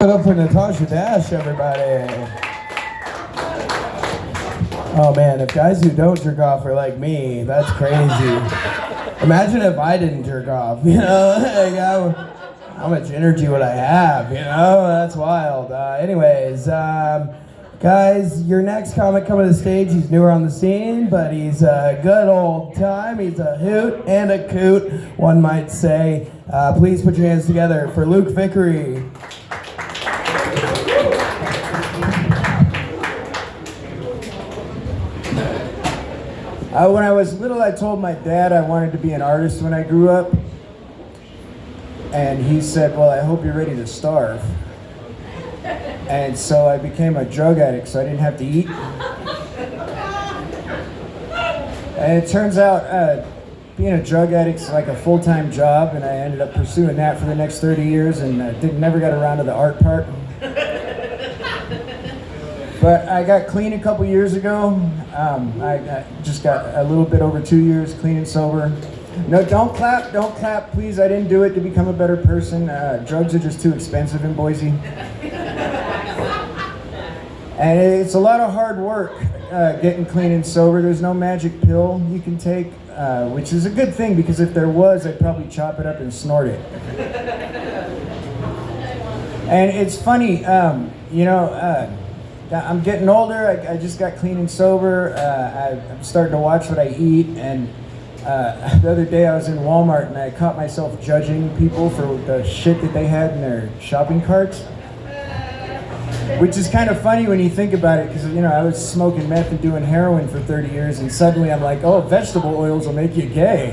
Give it up for Natasha Dash, everybody. Oh man, if guys who don't jerk off are like me, that's crazy. Imagine if I didn't jerk off, you know? Like, how much energy would I have, you know? That's wild. Guys, your next comic coming to the stage, he's newer on the scene, but he's a good old time. He's a hoot and a coot, one might say. Please put your hands together for Luke Vickery. When I was little, I told my dad I wanted to be an artist when I grew up. And he said, well, I hope you're ready to starve. And so I became a drug addict so I didn't have to eat. And it turns out being a drug addict is like a full-time job, and I ended up pursuing that for the next 30 years and never got around to the art part. But I got clean a couple years ago. I just got a little bit over 2 years clean and sober. No, don't clap, please. I didn't do it to become a better person. Drugs are just too expensive in Boise. And it's a lot of hard work getting clean and sober. There's no magic pill you can take, which is a good thing, because if there was, I'd probably chop it up and snort it. And it's funny, I'm getting older. I just got clean and sober. I'm starting to watch what I eat. And the other day I was in Walmart and I caught myself judging people for the shit that they had in their shopping carts. Which is kind of funny when you think about it, because I was smoking meth and doing heroin for 30 years, and suddenly I'm like, oh, vegetable oils will make you gay.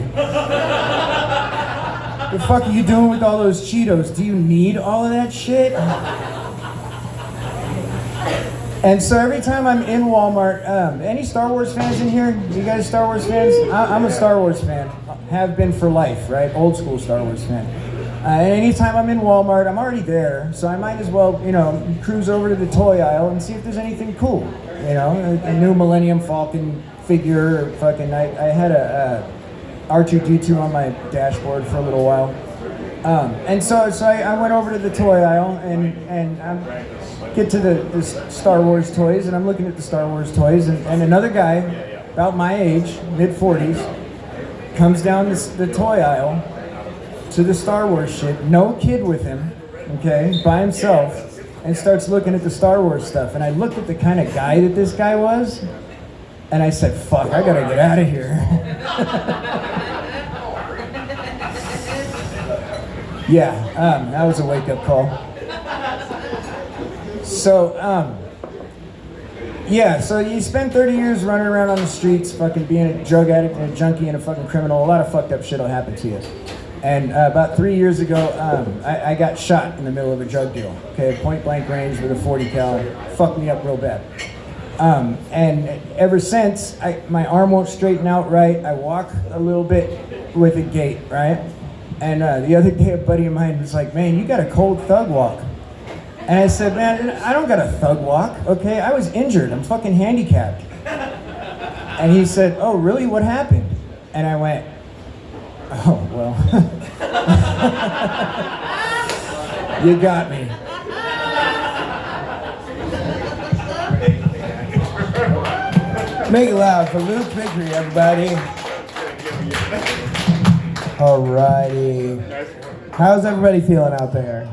The fuck are you doing with all those Cheetos? Do you need all of that shit? And so every time I'm in Walmart, any Star Wars fans in here? You guys Star Wars fans? I'm a Star Wars fan. Have been for life, right? Old school Star Wars fan. And anytime I'm in Walmart, I'm already there, so I might as well, cruise over to the toy aisle and see if there's anything cool. A new Millennium Falcon figure, or fucking, I had a R2-D2 on my dashboard for a little while. And so I went over to the toy aisle and get to the Star Wars toys, and I'm looking at the Star Wars toys, and another guy, about my age, mid-40s, comes down the toy aisle to the Star Wars shit, no kid with him, okay, by himself, and starts looking at the Star Wars stuff. And I looked at the kind of guy that this guy was, and I said, fuck, I gotta get out of here. Yeah, that was a wake-up call. So, so you spend 30 years running around on the streets, fucking being a drug addict and a junkie and a fucking criminal. A lot of fucked up shit will happen to you. And about 3 years ago, I got shot in the middle of a drug deal. Okay, point blank range with a 40 cal, fucked me up real bad. And ever since, my arm won't straighten out right. I walk a little bit with a gait, right? And the other day, a buddy of mine was like, man, you got a cold thug walk. And I said, man, I don't got a thug walk, okay? I was injured, I'm fucking handicapped. And he said, oh, really, what happened? And I went, oh, well. You got me. Make it loud for Luke Vickery, everybody. Alrighty. How's everybody feeling out there?